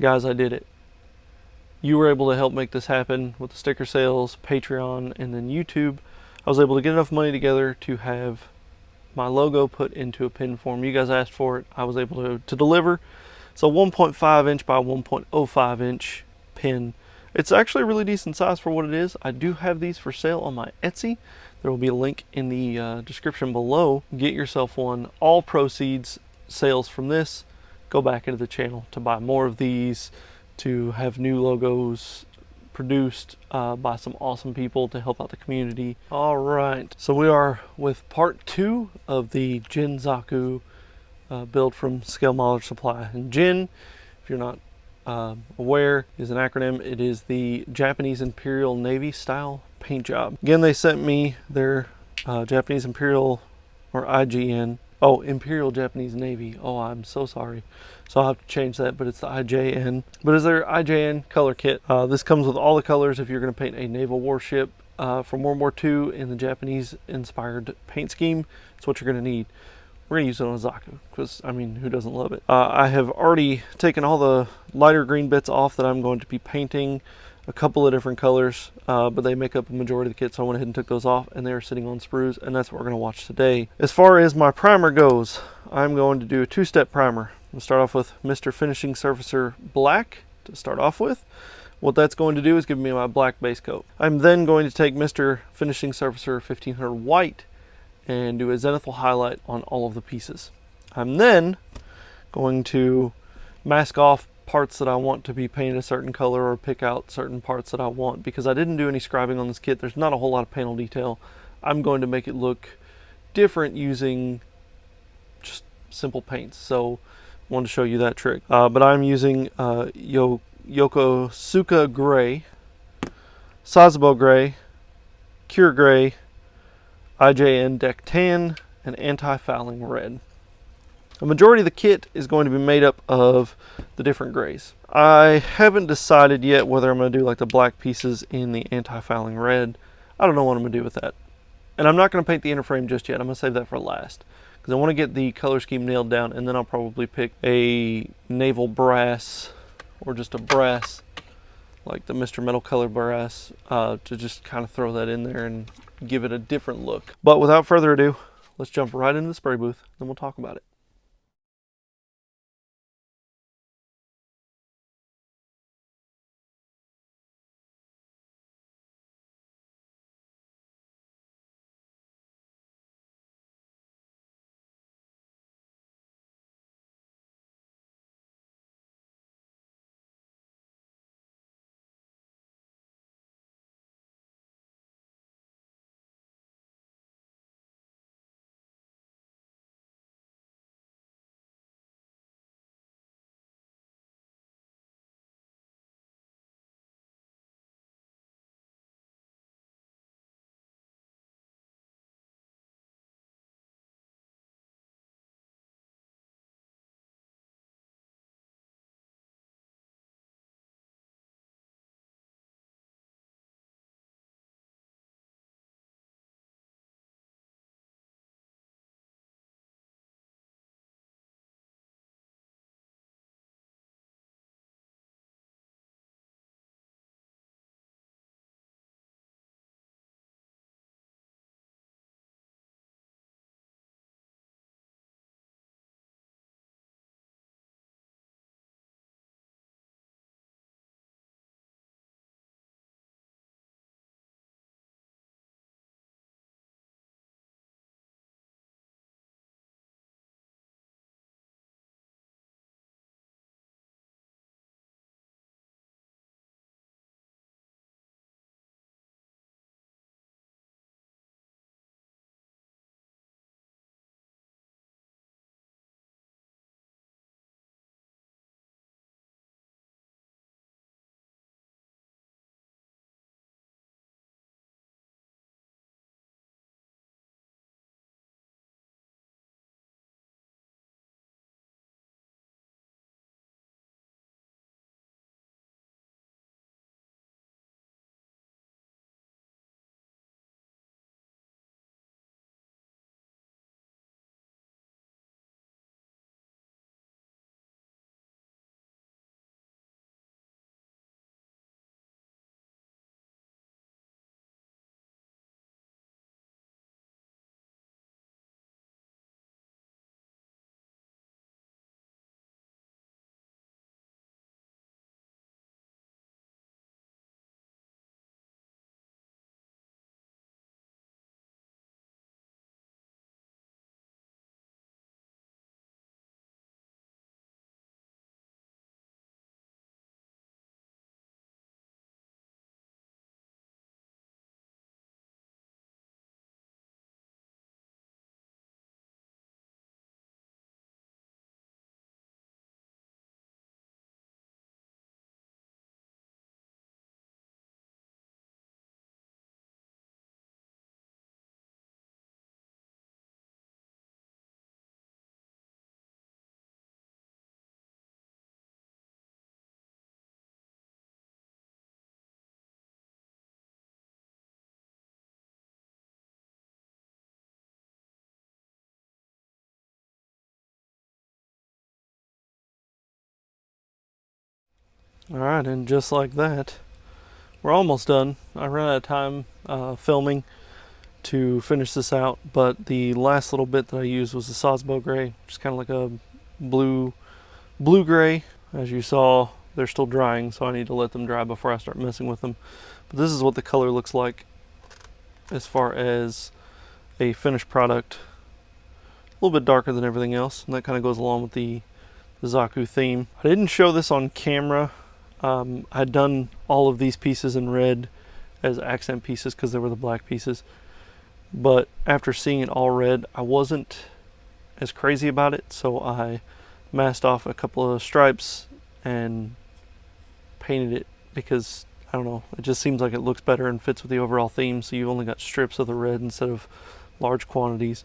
guys, I did it. You were able to help make this happen with the sticker sales, Patreon, and then YouTube. I was able to get enough money together to have my logo put into a pin form. You guys asked for it. I was able to deliver. So 1.5 inch by 1.05 inch pin. It's actually a really decent size for what it is. I do have these for sale on my Etsy. There will be a link in the description below. Get yourself one. All proceeds, sales from this, go back into the channel to buy more of these, to have new logos produced by some awesome people to help out the community. All right, so we are with part 2 of the Jin Zaku build from ScaleModellerSupply. And Jin, if you're not aware, is an acronym. It is the Japanese Imperial Navy style paint job. Again, they sent me their Japanese Imperial, or IGN. Oh, Imperial Japanese Navy. Oh, I'm so sorry. So I'll have to change that, but it's the IJN. But it's their IJN color kit. This comes with all the colors if you're going to paint a naval warship from World War II in the Japanese-inspired paint scheme. It's what you're going to need. We're going to use it on a Zaku, because, I mean, who doesn't love it? I have already taken all the lighter green bits off that I'm going to be painting a couple of different colors, but they make up a majority of the kit, so I went ahead and took those off, and they're sitting on sprues, and that's what we're going to watch today. As far as my primer goes, I'm going to do a 2-step primer. We'll start off with Mr. Finishing Surfacer Black to start off with. What that's going to do is give me my black base coat. I'm then going to take Mr. Finishing Surfacer 1500 White and do a zenithal highlight on all of the pieces. I'm then going to mask off parts that I want to be painted a certain color, or pick out certain parts that I want. Because I didn't do any scribing on this kit, there's not a whole lot of panel detail. I'm going to make it look different using just simple paints. So I wanted to show you that trick. But I'm using Yokosuka Gray, Sasebo Gray, Cure Gray, IJN Deck Tan, and Anti-Fouling Red. The majority of the kit is going to be made up of the different grays. I haven't decided yet whether I'm going to do like the black pieces in the Anti-Fouling Red. I don't know what I'm going to do with that. And I'm not going to paint the inner frame just yet. I'm going to save that for last, because I want to get the color scheme nailed down, and then I'll probably pick a naval brass, or just a brass, like the Mr. Metal Color brass, to just kind of throw that in there and give it a different look. But without further ado, let's jump right into the spray booth, and we'll talk about it. Alright, and just like that, we're almost done. I ran out of time filming to finish this out, but the last little bit that I used was the Sosbo gray, just kind of like a blue gray. As you saw, they're still drying, so I need to let them dry before I start messing with them. But this is what the color looks like as far as a finished product. A little bit darker than everything else, and that kind of goes along with the Zaku theme. I didn't show this on camera. I had done all of these pieces in red as accent pieces because they were the black pieces. But after seeing it all red, I wasn't as crazy about it, so I masked off a couple of stripes and painted it because, I don't know, it just seems like it looks better and fits with the overall theme, so you've only got strips of the red instead of large quantities.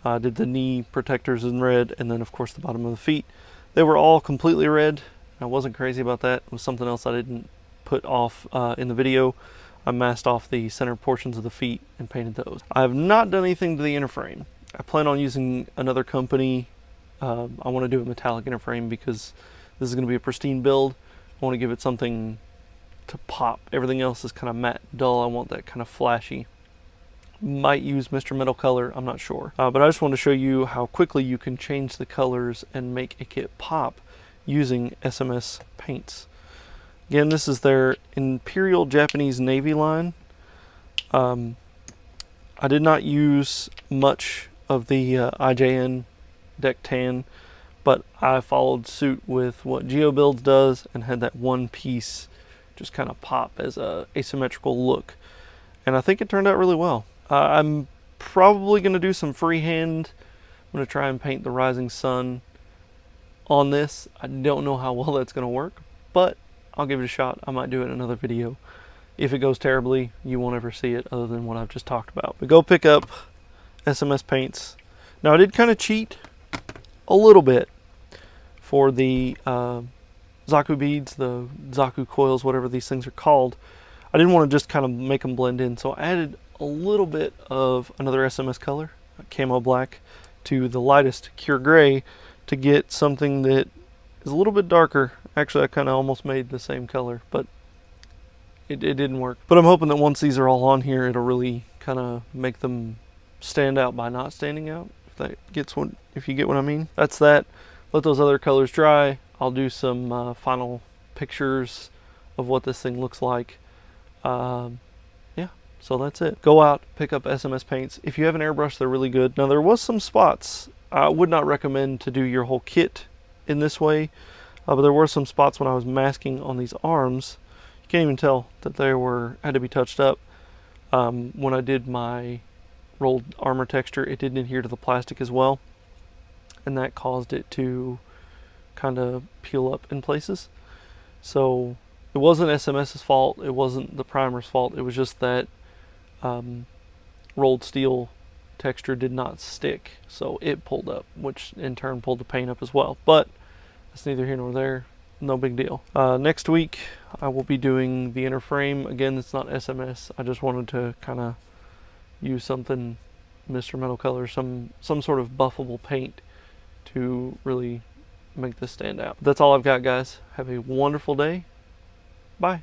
I did the knee protectors in red, and then of course the bottom of the feet. They were all completely red. I wasn't crazy about that. It was something else I didn't put off in the video. I masked off the center portions of the feet and painted those. I have not done anything to the inner frame. I plan on using another company. I want to do a metallic inner frame because this is going to be a pristine build. I want to give it something to pop. Everything else is kind of matte, dull. I want that kind of flashy. Might use Mr. Metal Color, I'm not sure. But I just want to show you how quickly you can change the colors and make a kit pop using SMS paints. Again, this is their Imperial Japanese Navy line. I did not use much of the IJN deck tan, but I followed suit with what GeoBuilds does and had that one piece just kind of pop as a asymmetrical look. And I think it turned out really well. I'm probably going to do some freehand. I'm going to try and paint the rising sun on this. I don't know how well that's going to work, but I'll give it a shot. I might do it in another video. If it goes terribly, you won't ever see it other than what I've just talked about. But go pick up SMS paints. Now I did kind of cheat a little bit for the Zaku beads, the Zaku coils, whatever these things are called. I didn't want to just kind of make them blend in, so I added a little bit of another SMS color, camo black, to the lightest Cure Gray to get something that is a little bit darker. Actually, I kind of almost made the same color, but it didn't work. But I'm hoping that once these are all on here, it'll really kind of make them stand out by not standing out, if you get what I mean. That's that. Let those other colors dry. I'll do some final pictures of what this thing looks like. Yeah, so that's it. Go out, pick up SMS paints. If you have an airbrush, they're really good. Now, there was some spots. I would not recommend to do your whole kit in this way, but there were some spots when I was masking on these arms. You can't even tell that they had to be touched up. When I did my rolled armor texture, it didn't adhere to the plastic as well, and that caused it to kind of peel up in places. So it wasn't SMS's fault, it wasn't the primer's fault, it was just that rolled steel texture did not stick, so it pulled up, which in turn pulled the paint up as well. But that's neither here nor there, no big deal. Next week I will be doing the inner frame. Again, it's not SMS, I just wanted to kind of use something Mr. Metal Color, some sort of buffable paint to really make this stand out. That's all I've got, guys. Have a wonderful day. Bye.